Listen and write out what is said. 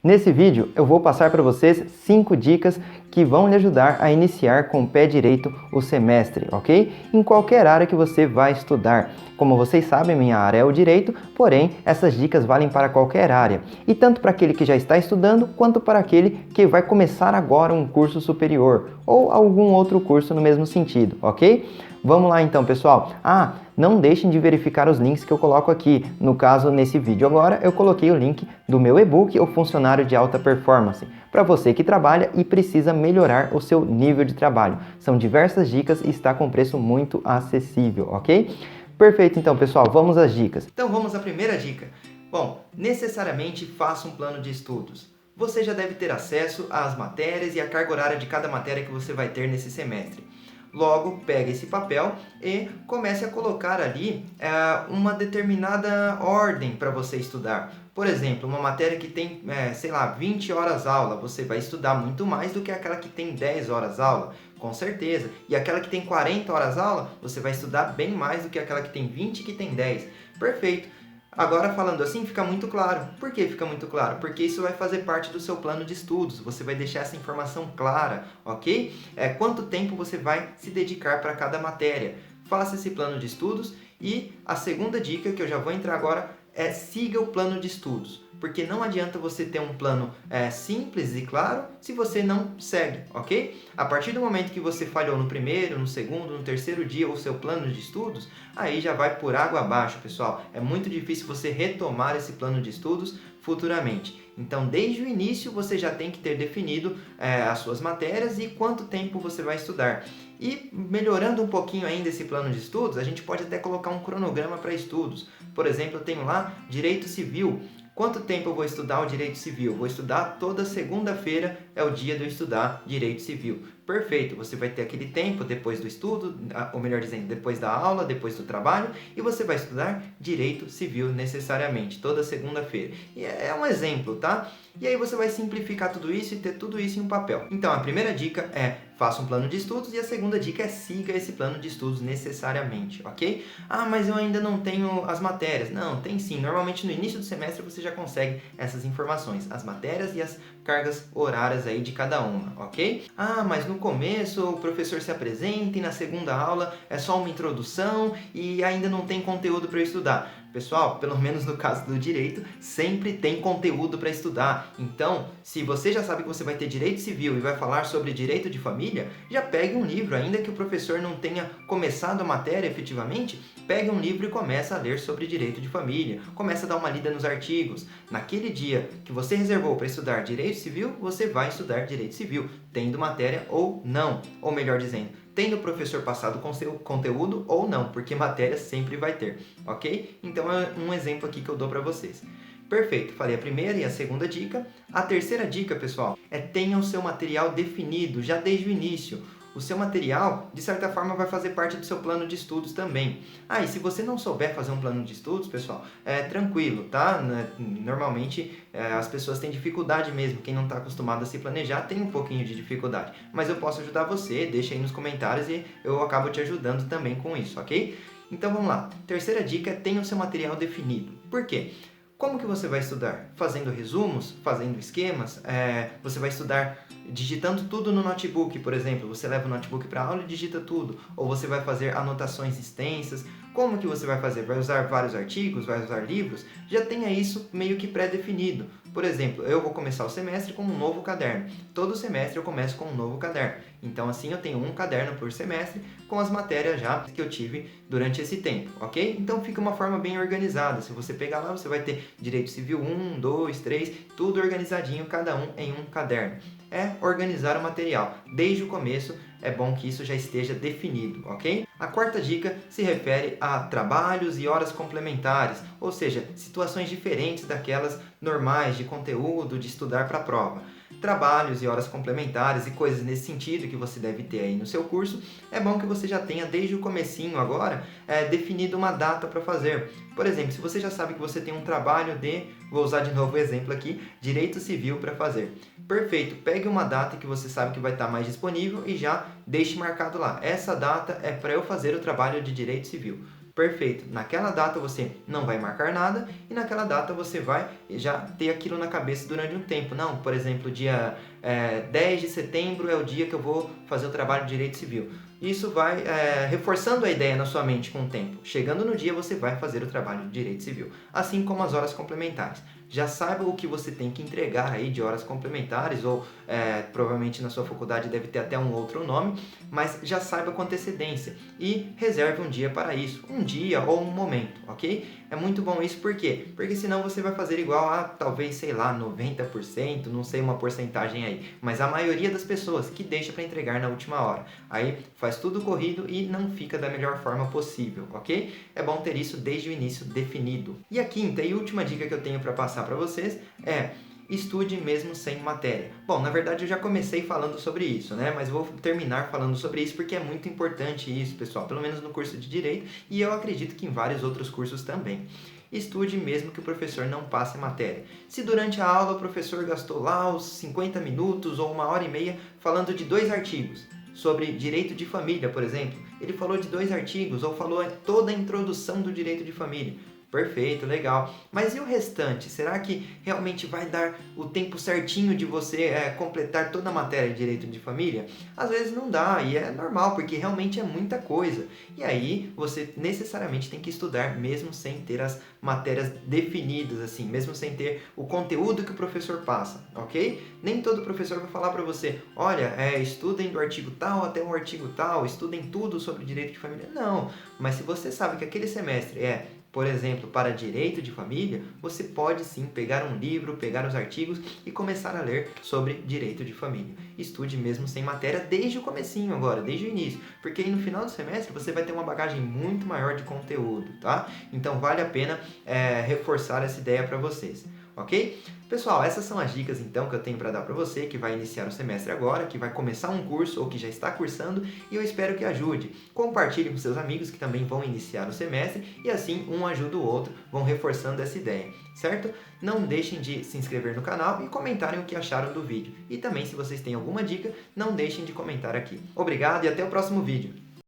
Nesse vídeo eu vou passar para vocês 5 dicas que vão lhe ajudar a iniciar com o pé direito o semestre, ok? Em qualquer área que você vai estudar. Como vocês sabem, minha área é o direito, porém essas dicas valem para qualquer área. E tanto para aquele que já está estudando, quanto para aquele que vai começar agora um curso superior ou algum outro curso no mesmo sentido, ok? Vamos lá então, pessoal. Não deixem de verificar os links que eu coloco aqui. No caso, nesse vídeo agora, eu coloquei o link do meu e-book, O Funcionário de Alta Performance, para você que trabalha e precisa melhorar o seu nível de trabalho. São diversas dicas e está com preço muito acessível, ok? Perfeito, então, pessoal, vamos às dicas. Então vamos à primeira dica. Bom, necessariamente faça um plano de estudos. Você já deve ter acesso às matérias e à carga horária de cada matéria que você vai ter nesse semestre. Logo, pegue esse papel e comece a colocar ali uma determinada ordem para você estudar. Por exemplo, uma matéria que tem, 20 horas aula, você vai estudar muito mais do que aquela que tem 10 horas aula, com certeza. E aquela que tem 40 horas aula, você vai estudar bem mais do que aquela que tem 20 e que tem 10. Perfeito. Agora, falando assim, fica muito claro. Por que fica muito claro? Porque isso vai fazer parte do seu plano de estudos. Você vai deixar essa informação clara, ok? Quanto tempo você vai se dedicar para cada matéria. Faça esse plano de estudos. E a segunda dica, que eu já vou entrar agora, é siga o plano de estudos. Porque não adianta você ter um plano simples e claro se você não segue, ok? A partir do momento que você falhou no primeiro, no segundo, no terceiro dia o seu plano de estudos, aí já vai por água abaixo, pessoal. É muito difícil você retomar esse plano de estudos futuramente. Então, desde o início, você já tem que ter definido as suas matérias e quanto tempo você vai estudar. E melhorando um pouquinho ainda esse plano de estudos, a gente pode até colocar um cronograma para estudos. Por exemplo, eu tenho lá Direito Civil. Quanto tempo eu vou estudar o Direito Civil? Vou estudar toda segunda-feira, é o dia de eu estudar Direito Civil. Perfeito, você vai ter aquele tempo depois do estudo, ou melhor dizendo, depois da aula, depois do trabalho, e você vai estudar Direito Civil necessariamente, toda segunda-feira. E é um exemplo, tá? E aí você vai simplificar tudo isso e ter tudo isso em um papel. Então, a primeira dica é faça um plano de estudos e a segunda dica é siga esse plano de estudos necessariamente, ok? Mas eu ainda não tenho as matérias. Não, tem sim. Normalmente no início do semestre você já consegue essas informações, as matérias e as cargas horárias aí de cada uma, ok? Mas no começo o professor se apresenta e na segunda aula é só uma introdução e ainda não tem conteúdo para eu estudar. Pessoal, pelo menos no caso do direito, sempre tem conteúdo para estudar. Então, se você já sabe que você vai ter direito civil e vai falar sobre direito de família, já pegue um livro, ainda que o professor não tenha começado a matéria efetivamente, pegue um livro e comece a ler sobre direito de família. Comece a dar uma lida nos artigos. Naquele dia que você reservou para estudar direito civil, você vai estudar direito civil, tendo matéria ou não. Ou melhor dizendo, tendo o professor passado com seu conteúdo ou não, porque matéria sempre vai ter, ok? Então é um exemplo aqui que eu dou para vocês. Perfeito, falei a primeira e a segunda dica. A terceira dica, pessoal, é tenha o seu material definido já desde o início. O seu material, de certa forma, vai fazer parte do seu plano de estudos também. E se você não souber fazer um plano de estudos, pessoal, é tranquilo, tá? Normalmente as pessoas têm dificuldade mesmo. Quem não está acostumado a se planejar tem um pouquinho de dificuldade. Mas eu posso ajudar você, deixa aí nos comentários e eu acabo te ajudando também com isso, ok? Então vamos lá. Terceira dica é tenha o seu material definido. Por quê? Como que você vai estudar? Fazendo resumos? Fazendo esquemas? Você vai estudar digitando tudo no notebook, por exemplo. Você leva o notebook para aula e digita tudo. Ou você vai fazer anotações extensas. Como que você vai fazer? Vai usar vários artigos? Vai usar livros? Já tenha isso meio que pré-definido. Por exemplo, eu vou começar o semestre com um novo caderno. Todo semestre eu começo com um novo caderno. Então assim eu tenho um caderno por semestre com as matérias já que eu tive durante esse tempo, ok? Então fica uma forma bem organizada. Se você pegar lá, você vai ter Direito Civil 1, 2, 3, tudo organizadinho, cada um em um caderno. É organizar o material. Desde o começo é bom que isso já esteja definido, ok? A quarta dica se refere a trabalhos e horas complementares, ou seja, situações diferentes daquelas normais de conteúdo, de estudar para a prova. Trabalhos e horas complementares e coisas nesse sentido que você deve ter aí no seu curso, é bom que você já tenha desde o comecinho agora definido uma data para fazer. Por exemplo, se você já sabe que você tem um trabalho vou usar de novo o exemplo aqui, Direito Civil para fazer. Perfeito, pegue uma data que você sabe que vai estar mais disponível e já deixe marcado lá. Essa data é para eu fazer o trabalho de Direito Civil. Perfeito. Naquela data você não vai marcar nada e naquela data você vai já ter aquilo na cabeça durante um tempo. Não, por exemplo, dia 10 de setembro é o dia que eu vou fazer o trabalho de direito civil. Isso vai reforçando a ideia na sua mente com o tempo. Chegando no dia, você vai fazer o trabalho de direito civil, assim como as horas complementares. Já saiba o que você tem que entregar aí de horas complementares, ou provavelmente na sua faculdade deve ter até um outro nome, mas já saiba com antecedência e reserve um dia para isso, um dia ou um momento, ok? É muito bom isso, por quê? Porque senão você vai fazer igual a, talvez, sei lá, 90%, não sei uma porcentagem aí, mas a maioria das pessoas que deixa para entregar na última hora. Aí faz tudo corrido e não fica da melhor forma possível, ok? É bom ter isso desde o início definido. E a quinta e última dica que eu tenho para passar para vocês é: estude mesmo sem matéria. Bom, na verdade eu já comecei falando sobre isso, né? Mas vou terminar falando sobre isso porque é muito importante isso, pessoal. Pelo menos no curso de Direito e eu acredito que em vários outros cursos também. Estude mesmo que o professor não passe a matéria. Se durante a aula o professor gastou lá os 50 minutos ou 1h30 falando de 2 artigos, sobre direito de família, por exemplo, ele falou de 2 artigos ou falou toda a introdução do direito de família. Perfeito, legal. Mas e o restante? Será que realmente vai dar o tempo certinho de você completar toda a matéria de direito de família? Às vezes não dá, e é normal, porque realmente é muita coisa. E aí você necessariamente tem que estudar mesmo sem ter as matérias definidas, assim, mesmo sem ter o conteúdo que o professor passa, ok? Nem todo professor vai falar para você: olha, estudem do artigo tal até o artigo tal, estudem tudo sobre direito de família. Não, mas se você sabe que aquele semestre por exemplo, para direito de família, você pode sim pegar um livro, pegar os artigos e começar a ler sobre direito de família. Estude mesmo sem matéria desde o comecinho agora, desde o início, porque aí no final do semestre você vai ter uma bagagem muito maior de conteúdo, tá? Então vale a pena reforçar essa ideia para vocês, ok? Pessoal, essas são as dicas então que eu tenho para dar para você que vai iniciar o semestre agora, que vai começar um curso ou que já está cursando, e eu espero que ajude. Compartilhe com seus amigos que também vão iniciar o semestre e assim um ajuda o outro, vão reforçando essa ideia, certo? Não deixem de se inscrever no canal e comentarem o que acharam do vídeo. E também, se vocês têm alguma dica, não deixem de comentar aqui. Obrigado e até o próximo vídeo.